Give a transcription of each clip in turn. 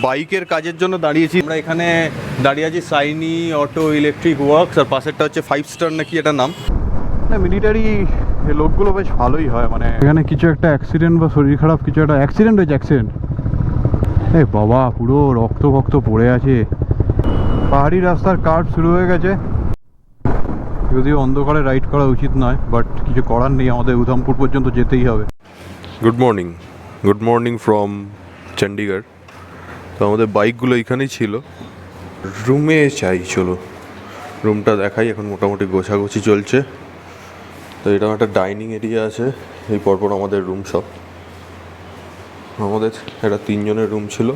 বাইকের কাজের জন্য দাঁড়িয়েছি আমরা এখানে। দাঁড়িয়ে আছি সাইনি অটো ইলেকট্রিক ওয়ার্কস, আর পাশেরটা হচ্ছে 5 স্টার নাকি এটা নাম। মানে মিলিটারি লোকগুলো বেশ ভালোই হয়। মানে এখানে কিছু একটা অ্যাক্সিডেন্ট বা শরীর খারাপ কিছু একটা অ্যাক্সিডেন্ট হয়েছে। এ বাবা, পুরো রক্ত ফক্ত পড়ে আছে। পাহাড়ি রাস্তার কার্ভ শুরু হয়ে গেছে। যদিও অন্ধকারে রাইড করা উচিত নয়, বাট কিছু করার নেই, আমাদের উধামপুর পর্যন্ত যেতেই হবে। Good morning from Chandigarh. তো আমাদের বাইকগুলো এখানেই ছিল। রুমে চাই, চলো রুমটা দেখাই। এখন মোটামুটি গোছাগুছি চলছে। তো এরকম একটা ডাইনিং এরিয়া আছে, এই পরপর আমাদের রুম সব। আমাদের একটা 3 জনের রুম ছিল,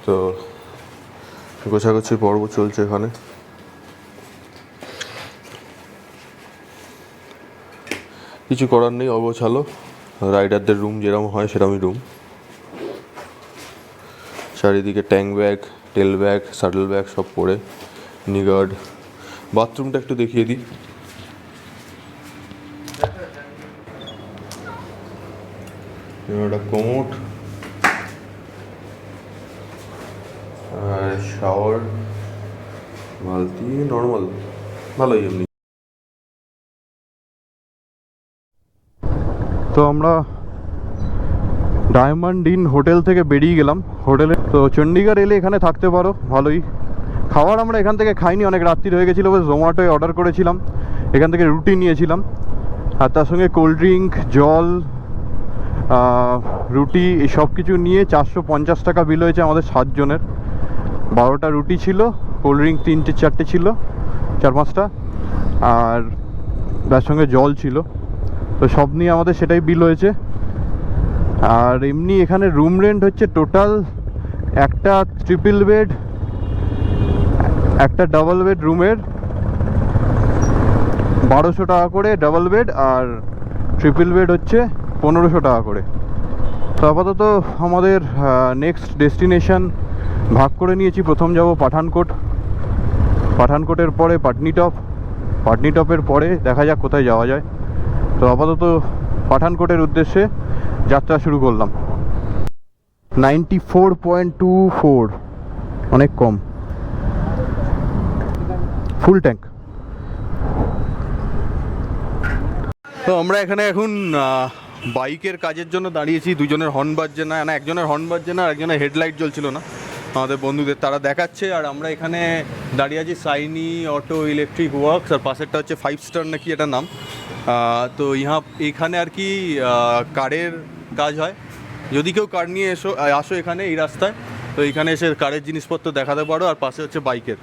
তো গোছাগুছি পর্ব চলছে এখানে। কিছু করার নেই, অগোছালো। রাইডারদের রুম যেরকম হয় সেরকমই রুম। চারিদিকে ট্যাঙ্ক ব্যাগ, টেল ব্যাগ, শাটল ব্যাগ সব পড়ে। নিগার্ড। বাথরুমটা একটু দেখিয়ে দিই। একটা কোমোড আর শাওয়ার, বালতি, নর্মাল, ভালোই এমনি। তো আমরা ডায়মন্ড ইন হোটেল থেকে বেরিয়ে গেলাম। হোটেলে তো চণ্ডীগড় এলে এখানে থাকতে পারো, ভালোই। খাবার আমরা এখান থেকে খাইনি, অনেক রাত্রি হয়ে গেছিলো, বলে জোম্যাটোয় অর্ডার করেছিলাম। এখান থেকে রুটি নিয়েছিলাম, আর তার সঙ্গে কোল্ড ড্রিঙ্ক, জল, রুটি, এই সব কিছু নিয়ে 450 টাকা বিল হয়েছে আমাদের 7 জনের। 12টা রুটি ছিল, কোল্ড ড্রিঙ্ক 3-4টে ছিল, 4-5টা, আর তার সঙ্গে জল ছিল। তো সব নিয়ে আমাদের সেটাই বিল হয়েছে। আর এমনি এখানে রুম রেন্ট হচ্ছে টোটাল একটা ট্রিপল বেড, একটা ডাবল বেড রুমের 1200 টাকা করে ডাবল বেড, আর ট্রিপল বেড হচ্ছে 1500 টাকা করে। তো আপাতত আমাদের নেক্সট ডেস্টিনেশন ভাগ করে নিয়েছি। প্রথম যাব পাঠানকোট, পাঠানকোটের পরে পাটনিটপ, পাটনিটপের পরে দেখা যাক কোথায় যাওয়া যায়। তো আপাতত পাঠানকোটের উদ্দেশ্যে যাত্রা শুরু করলাম। 94.24, অনেক কম, ফুল ট্যাঙ্ক। তো আমরা এখানে এখন বাইকের কাজের জন্য দাঁড়িয়েছি। দুজনের হর্ন বাজছে না, একজনের হর্ন বাজছে না, আর একজনের হেডলাইট জ্বলছিল না আমাদের বন্ধুদের, তারা দেখাচ্ছে। আর আমরা এখানে দাঁড়িয়ে আছি সাইনি অটো ইলেকট্রিক ওয়ার্কস, আর পাশেরটা হচ্ছে 5 স্টার নাকি এটা নাম। তো এখানে আর কি কারের কাজ হয়। যদি কেউ কার নিয়ে আসো এখানে এই রাস্তায়, তো এখানে এসে কারের জিনিসপত্র দেখাতে পারো। আর পাশে হচ্ছে বাইকের,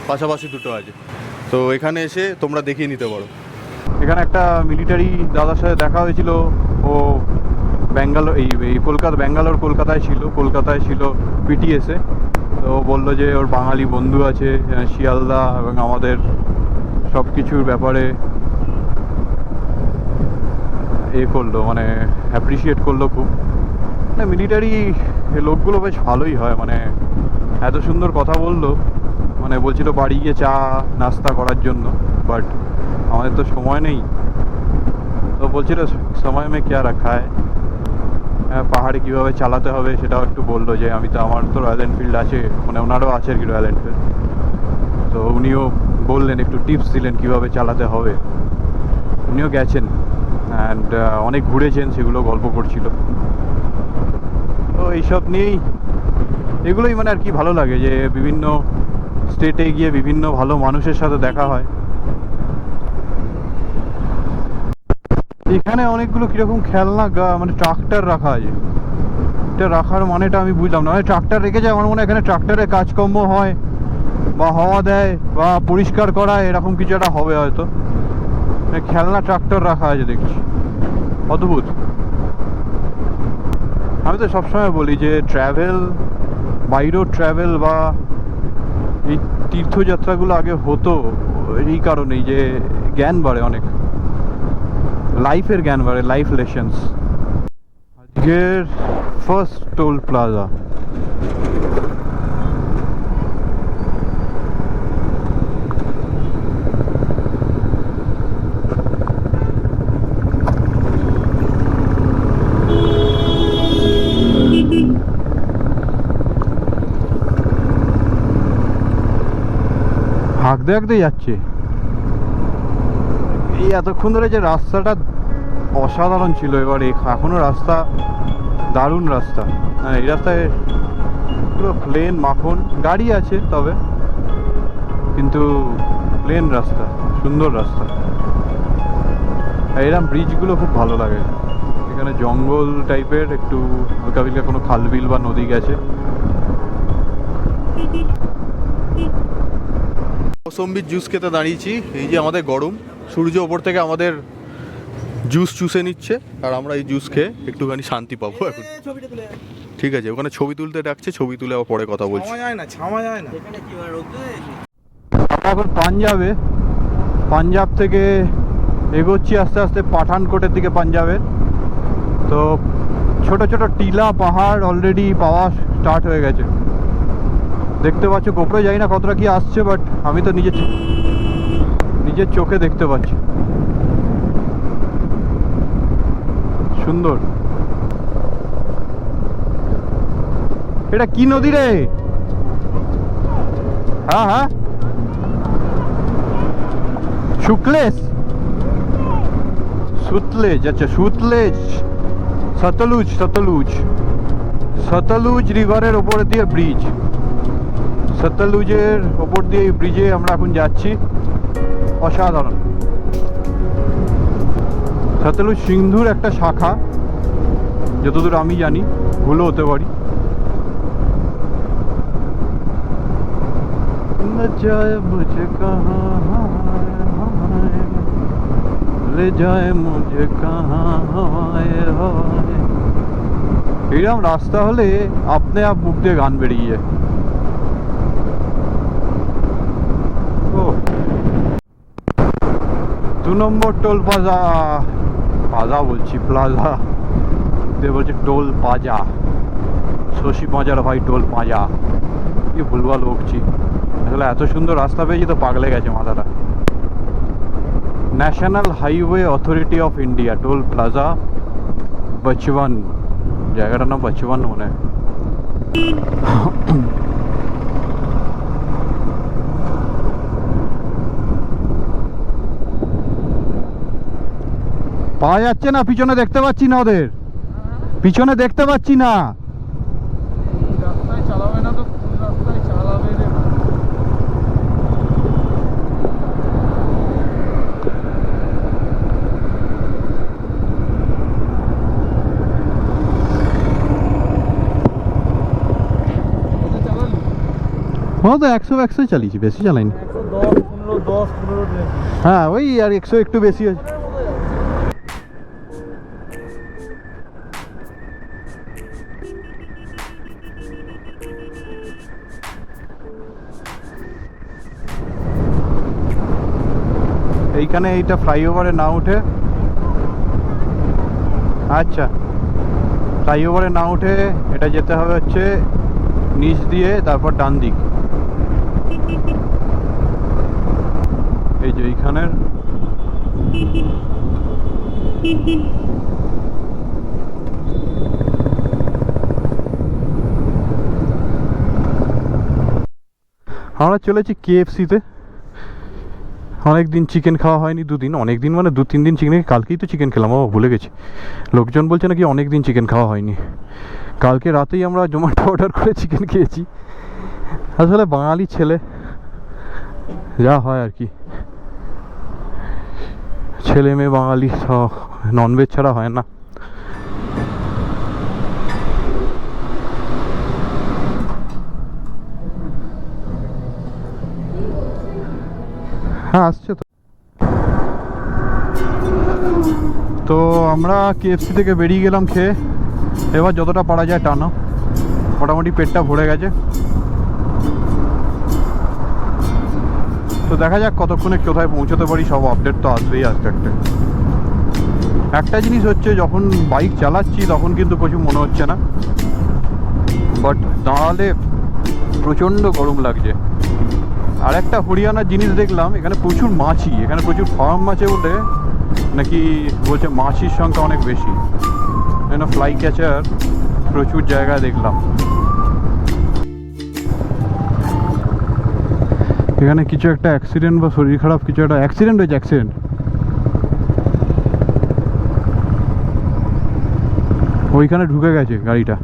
পাশাপাশি দুটো আছে, তো এখানে এসে তোমরা দেখিয়ে নিতে পারো। এখানে একটা মিলিটারি দাদার সাথে দেখা হয়েছিল। ও ব্যাঙ্গালোর, এই কলকাতায় ছিল পিটিএসে। তো ও বললো যে ওর বাঙালি বন্ধু আছে শিয়ালদা, এবং আমাদের সব কিছুর ব্যাপারে করলো, মানে অ্যাপ্রিসিয়েট করলো খুব। মানে মিলিটারি লোকগুলো বেশ ভালোই হয়, মানে এত সুন্দর কথা বললো। মানে বলছিল বাড়ি গিয়ে চা নাস্তা করার জন্য, বাট আমাদের তো সময় নেই। তো বলছিল সময় মে ক্যা রাখা হ্যায়, পাহাড়ে কীভাবে চালাতে হবে সেটাও একটু বললো। যে আমার তো রয়্যাল এনফিল্ড আছে, মানে ওনারও আছে আর কি রয়্যাল এনফিল্ড। তো উনিও বললেন, একটু টিপস দিলেন কীভাবে চালাতে হবে। উনিও গেছেন অ্যান্ড অনেক ঘুরেছেন, সেগুলো গল্প করছিল। তো এইসব নিয়েই, এগুলোই মানে আর কি ভালো লাগে, যে বিভিন্ন স্টেটে গিয়ে বিভিন্ন ভালো মানুষের সাথে দেখা হয়। এখানে অনেকগুলো কীরকম খেলনা মানে ট্রাক্টর রাখা আছে। এটা রাখার মানেটা আমি বুঝলাম না। মানে ট্রাক্টর রেখে যায়, আমার মনে হয় এখানে ট্রাক্টরের কাজকর্ম হয়, বা হাওয়া দেয়, বা পরিষ্কার করা, এরকম কিছু একটা হবে হয়তো। খেলনা ট্রাক্টর রাখা আছে দেখছি, অদ্ভুত। আমি তো সবসময় বলি যে বাই রোড ট্র্যাভেল বা এই তীর্থযাত্রাগুলো আগে হতো এই কারণেই, যে জ্ঞান বাড়ে অনেক, লাইফের জ্ঞান বাড়ে, লাইফ লেসন্স। আজকের ফার্স্ট টোল প্লাজা। আঁকতে আঁকতে যাচ্ছে। এই এতক্ষণ ধরে যে রাস্তাটা অসাধারণ ছিল, এবার এখনো রাস্তা দারুণ রাস্তা। হ্যাঁ, এই রাস্তায় পুরো প্লেন মাখন, গাড়ি আছে তবে, কিন্তু প্লেন রাস্তা, সুন্দর রাস্তা। এরকম ব্রিজগুলো খুব ভালো লাগে। এখানে জঙ্গল টাইপের, একটু হালকা হালকা কোনো খালবিল বা নদী গেছে। মৌসম্বির জুস খেতে দাঁড়িয়েছি। এই যে আমাদের গরম, সূর্য ওপর থেকে আমাদের জুস চুষে নিচ্ছে, আর আমরা এই জুস খেয়ে একটুখানি শান্তি পাবো এখন। ঠিক আছে, ওখানে ছবি তুলতে ডাকছে, ছবি তুলে আবার পরে কথা বলছি। এখন পাঞ্জাবে, পাঞ্জাব থেকে এগোচ্ছি আস্তে আস্তে পাঠানকোটের দিকে পাঞ্জাবের। তো ছোট ছোট টিলা পাহাড় অলরেডি পাওয়া স্টার্ট হয়ে গেছে, দেখতে পাচ্ছ। গোপ্রো যাই না কতটা কি আসছে, বাট আমি তো নিজের চোখে দেখতে পাচ্ছি। সুন্দর। এটা কি নদী রে? হ্যাঁ হ্যাঁ, শুক্লেশ, সুতলেজ, আচ্ছা সুতলেজ, সতলুজ, সতলুজ, সতলুজ রিভারের ওপর দিয়ে ব্রিজ। সতলুজের ওপর দিয়ে এই ব্রিজে আমরা এখন যাচ্ছি। অসাধারণ। সতলুজ সিন্ধুর একটা শাখা, যতদূর আমি জানি, ভুলও হতে পারি। মুঝে কাহা ले जाए मुझे कहाँ हवाए हवाए। এইরকম রাস্তা হলে আপনি আপ মুখ দিয়ে গান বেরিয়ে যায়। ও 2 নম্বর টোল প্লাজা, প্লাজা বলছি প্লাজা, তে বলছে টোল প্লাজা। শশী পাঁজার ভাই টোল প্লাজা, কি ভুলভাল বকছি আসলে। এত সুন্দর রাস্তা পেয়েছি তো পাগলে গেছে মাথাটা। National Highway Authority of India, toll plaza Bachwan, জায়গাটার নাম বচওয়ান মনে হয়। পাওয়া যাচ্ছে না, পিছনে দেখতে পাচ্ছি না, ওদের পিছনে দেখতে পাচ্ছি না। রাস্তায় চালাবে না তো কোন রাস্তায় চালাবে রে? हाँ तो 100 চালিয়েছি, বেশি চালাইনি। 10 15 হ্যাঁ ওই আর 100 একটু বেশি আছে। এইখানে এইটা ফ্লাইওভারে না উঠে, আচ্ছা ফ্লাইওভারে না উঠে এটা যেতে হবে হচ্ছে নিচ দিয়ে, তারপর ডান দিক। এই যে এইখানের আমরা চলেছি KFC-তে। অনেক দিন চিকেন খাওয়া হয়নি, দুদিন, অনেক দিন মানে 2-3 দিন চিকেন, কালকেই তো চিকেন খেলাম, ভুলে গেছি। লোকজন বলছে নাকি অনেক দিন চিকেন খাওয়া হয়নি। কালকে রাতেই আমরা জোম্যাটো অর্ডার করে চিকেন খেয়েছি। আসলে বাঙালি ছেলে, যা হয় আর কি, ছেলে মেয়ে বাঙালি, ননভেজ ছাড়া হয় না। হ্যাঁ আসছে তো। তো আমরা KFC থেকে বেরিয়ে গেলাম খেয়ে। এবার যতটা পারা যায় টানো, মোটামুটি পেটটা ভরে গেছে। তো দেখা যাক কতক্ষণে কোথায় পৌঁছতে পারি, সব আপডেট তো আসবেই আস্তে আস্তে। একটা জিনিস হচ্ছে, যখন বাইক চালাচ্ছি তখন কিন্তু প্রচুর মনে হচ্ছে না, বাট দাঁড়ালে প্রচণ্ড গরম লাগছে। আর একটা হরিয়ানার জিনিস দেখলাম, এখানে প্রচুর মাছি, এখানে প্রচুর ফার্ম আছে বলে নাকি বলছে মাছির সংখ্যা অনেক বেশি। এখানে ফ্লাই ক্যাচার প্রচুর জায়গায় দেখলাম। এখানে কিছু একটা অ্যাক্সিডেন্ট বা শরীর খারাপ কিছু একটা অ্যাক্সিডেন্ট হয়েছে, অ্যাক্সিডেন্ট। ওইখানে ঢুকে গেছে গাড়িটা।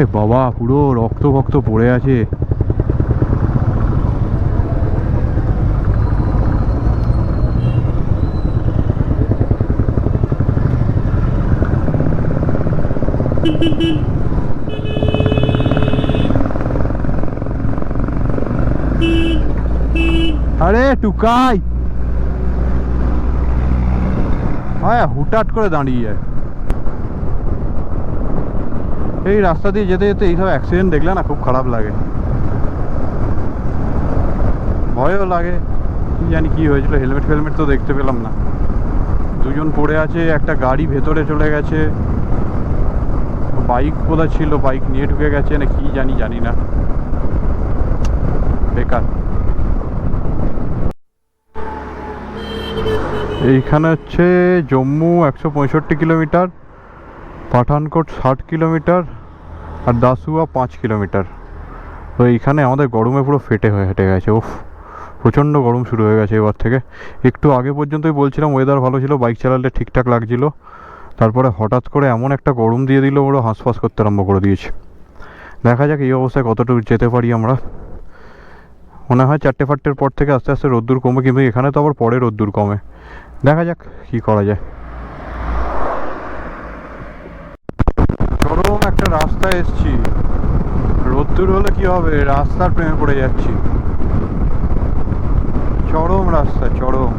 এ বাবা, পুরো রক্ত ফক্ত পড়ে আছে। আরে টুকাই, হ্যাঁ হুটহাট করে দাঁড়িয়ে যায়। এই রাস্তা দিয়ে যেতে যেতে এইসব অ্যাক্সিডেন্ট দেখলে না খুব খারাপ লাগে, ভয়ও লাগে। কি জানি কি হয়েছিল, হেলমেট ফেলমেট তো দেখতে পেলাম না। দুজন পড়ে আছে, একটা গাড়ি ভেতরে চলে গেছে, বাইক কোথায় ছিল, বাইক নিয়ে ঢুকে গেছে না কি জানি না, বেকার। এইখানে হচ্ছে জম্মু 165 কিলোমিটার, পাঠানকোট 60 কিলোমিটার, আর দাসুয়া 5 কিলোমিটার। তো এইখানে আমাদের গরমে পুরো ফেটে হয়ে হেঁটে গেছে। উফ, প্রচণ্ড গরম শুরু হয়ে গেছে এবার থেকে। একটু আগে পর্যন্তই বলছিলাম ওয়েদার ভালো ছিল, বাইক চালালে ঠিকঠাক লাগছিল, তারপরে হঠাৎ করে এমন একটা গরম দিয়ে দিল, ওরা হাঁসফাঁস করতে আরম্ভ করে দিয়েছে। দেখা যাক এই অবস্থায় কতটুকু যেতে পারি আমরা। মনে হয় 4-5 পর থেকে আস্তে আস্তে রোদ্দুর কমে, কিন্তু এখানে তো আবার পরে রোদ্দুর কমে। দেখা যাক কি করা যায়। চরম একটা রাস্তায় এসছি, রোদ্দুর হলে কি হবে, রাস্তার প্রেমে পড়ে যাচ্ছি। চরম রাস্তা, চরম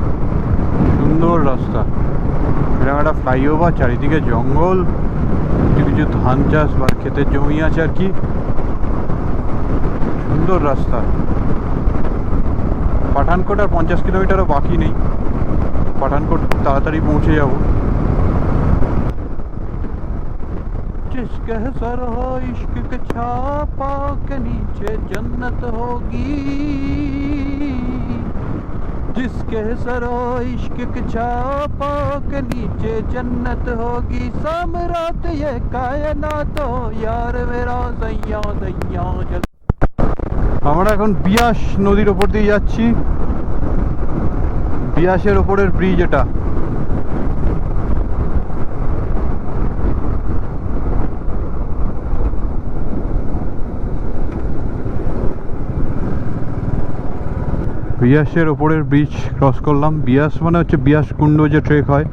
সুন্দর রাস্তা। এরকম একটা ফ্লাইওভার, চারিদিকে জঙ্গল, কিছু কিছু ধান চাষ বা ক্ষেতের জমি আছে আর কি। সুন্দর রাস্তা। পাঠানকোট আর 50 কিলোমিটারও বাকি নেই, পাঠানকোট খুব তাড়াতাড়ি পৌঁছে যাব। जिसके सर हो इश्क के छापा के नीचे जन्नत होगी, जिसके सर हो इश्क के छापा के नीचे जन्नत होगी, सामरात ये कायनात हो यार मेरा सैया सैया। আমরা এখন বিয়াস নদীর ওপর দিয়ে যাচ্ছি, বিয়াসের ওপরের ব্রিজ এটা। বিয়াসের ওপরের ব্রিজ ক্রস করলাম। বিয়াস মানে হচ্ছে বিয়াস কুণ্ড, যে ট্রেক হয়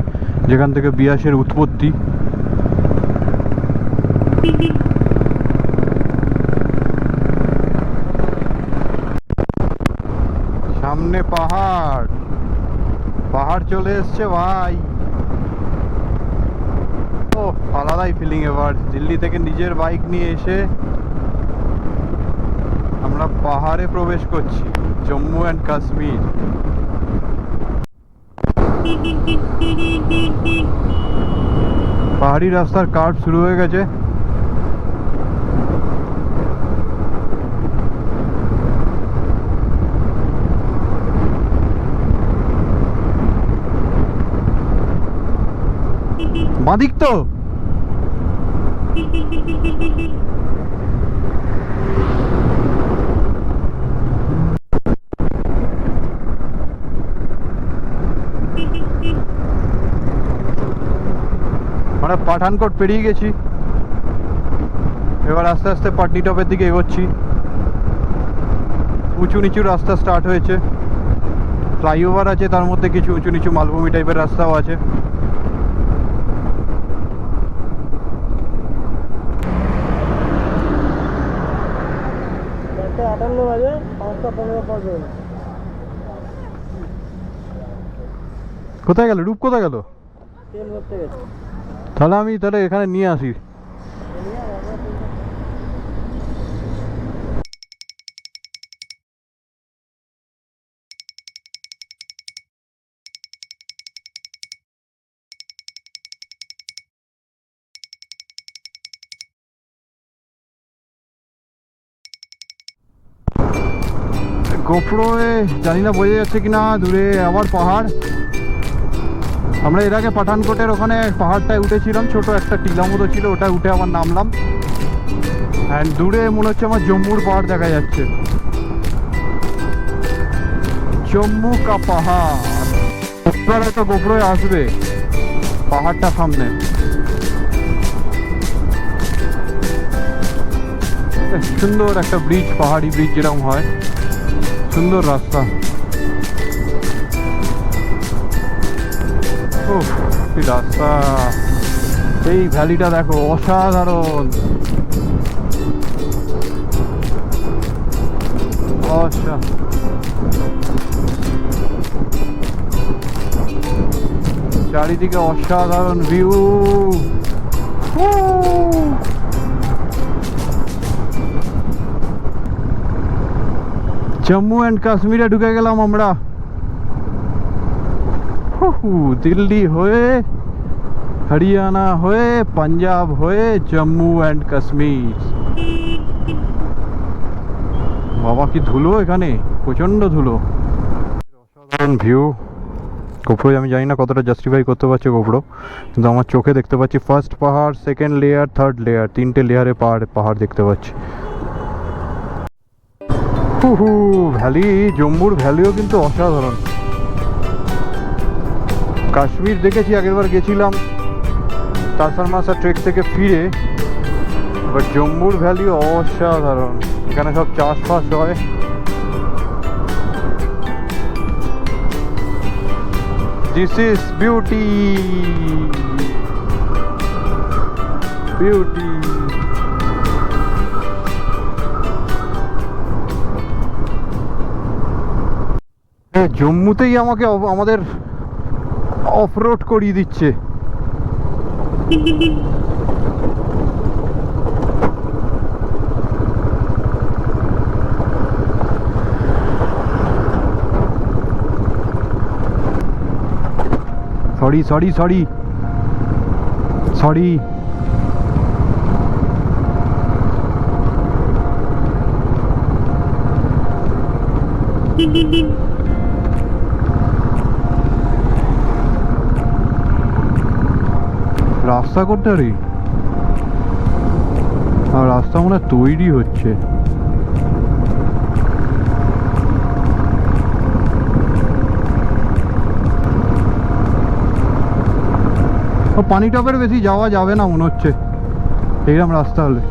যেখান থেকে বিয়াসের উৎপত্তি। সামনে পাহাড়, পাহাড় চলে এসছে ভাই। ও আলাদাই ফিলিং এবার, দিল্লি থেকে নিজের বাইক নিয়ে এসে আমরা পাহাড়ে প্রবেশ করছি, জম্মু অ্যান্ড কাশ্মীর। পাহাড়ি রাস্তার কার্ভ শুরু হয়ে গেছে। বাদিক তো আমরা পাঠানকোট পেরিয়ে গেছি, এবার আস্তে আস্তে পাটনিটপের দিকে এগোচ্ছি। উঁচু নিচু রাস্তা স্টার্ট হয়েছে, ফ্লাইওভার আছে, তার মধ্যে কিছু উঁচু নিচু মালভূমি টাইপের রাস্তাও আছে। কোথায় গেল রূপ, কোথায় গেল? তাহলে আমি তাহলে এখানে নিয়ে আসি। গোপ্রোয়ে জানি না বোঝা যাচ্ছে কিনা, দূরে আবার পাহাড়। আমরা এর আগে পাঠানকোটের ওখানে পাহাড়টায় উঠেছিলাম, ছোট একটা টিলা মতো ছিল, ওটা উঠে আবার নামলাম। অ্যান্ড দূরে মনে হচ্ছে আমার জম্মুর পাহাড় দেখা যাচ্ছে, জম্মু কা পাহাড়। এবার হয়তো গোপ্রোয় আসবে পাহাড়টা সামনে। সুন্দর একটা ব্রিজ, পাহাড়ি ব্রিজ যেরকম হয়, সুন্দর রাস্তা। ও কি রাস্তা, এই ভ্যালিটা দেখো অসাধারণ, চারিদিকে অসাধারণ ভিউ। জম্মু অ্যান্ড কাশ্মীরে ঢুকে গেলাম আমরা, দিল্লি হয়ে, হরিয়ানা হয়ে, পাঞ্জাব হয়ে, জম্মু অ্যান্ড কাশ্মীর। বাবা কি ধুলো এখানে, প্রচন্ড ধুলো। অসাধারণ ভিউ। গোপ্রো আমি জানি না কতটা জাস্টিফাই করতে পারছে গোপ্রো, কিন্তু আমার চোখে দেখতে পাচ্ছি ফার্স্ট পাহাড়, সেকেন্ড লেয়ার, থার্ড লেয়ার, 3টে লেয়ারে পাহাড় দেখতে পাচ্ছি। ভ্যালি, জম্মুর ভ্যালিও কিন্তু অসাধারণ। কাশ্মীর দেখেছি, আগেরবার গেছিলাম তারসারমাসা ট্রেক থেকে ফিরে, বাট জম্মুর ভ্যালি অসাধারণ। এখানে সব চাষবাস হয়। This is beauty, beauty. জম্মুতেই আমাকে আমাদের অফরোড করিয়ে দিচ্ছে। সরি সরি সরি সরি, রাস্তা করতে পারি, আর রাস্তা মনে হয় তৈরি হচ্ছে। পানি টপের বেশি যাওয়া যাবে না মনে হচ্ছে এইরকম রাস্তা হলে।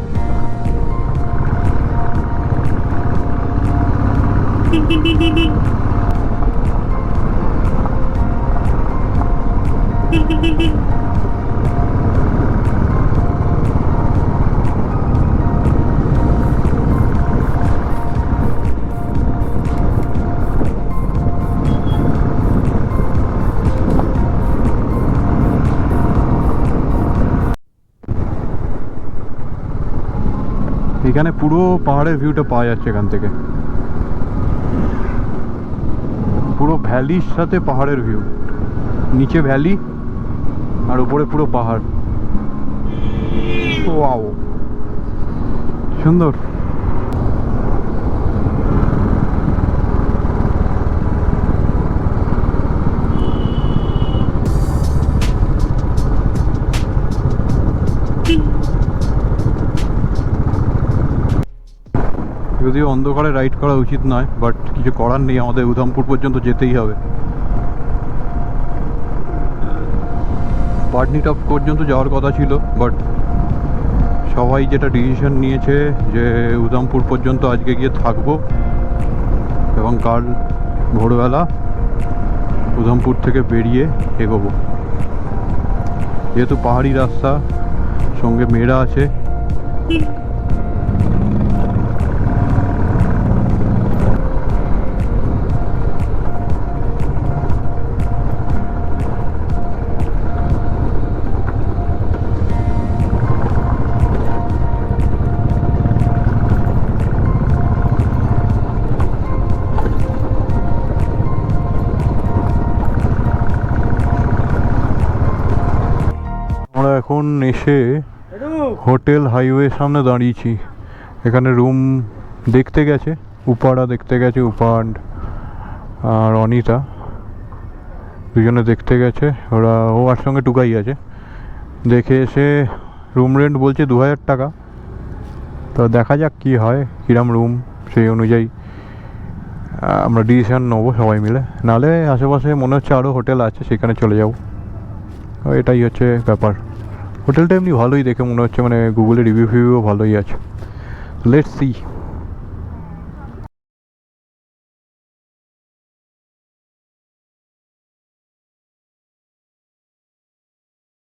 এখানে পুরো পাহাড়ের ভিউটা পাওয়া যাচ্ছে এখান থেকে, পুরো ভ্যালির সাথে পাহাড়ের ভিউ, নিচে ভ্যালি আর উপরে পুরো পাহাড়। ওয়াও, সুন্দর। যদিও অন্ধকারে রাইড করা উচিত নয়, বাট কিছু করার নেই, আমাদের উধামপুর পর্যন্ত যেতেই হবে। পাটনিটপ পর্যন্ত যাওয়ার কথা ছিল, বাট সবাই যেটা ডিসিশন নিয়েছে যে উধামপুর পর্যন্ত আজকে গিয়ে থাকবো এবং কাল ভোরবেলা উধামপুর থেকে বেরিয়ে এগোবো। যেহেতু পাহাড়ি রাস্তা, সঙ্গে মেয়েরা আছে, এখন এসে হোটেল হাইওয়ে সামনে দাঁড়িয়েছি। এখানে রুম দেখতে গেছে, উপাড়া দেখতে গেছে, উপান্ড আর অনিতা। দুজনে দেখতে গেছে ওরা, ও আর সঙ্গে টুকাই আছে। দেখে এসে রুম রেন্ট বলছে 2000 টাকা। তো দেখা যাক কী হয়, কিরম রুম, সেই অনুযায়ী আমরা ডিসিশন নেবো সবাই মিলে। নাহলে আশেপাশে মনে হচ্ছে আরও হোটেল আছে, সেখানে চলে যাবো। এটাই হচ্ছে ব্যাপার। হোটেলটা এমনি ভালোই দেখে মনে হচ্ছে, মানে গুগলে রিভিউ ফিভিউও ভালোই আছে। Let's see.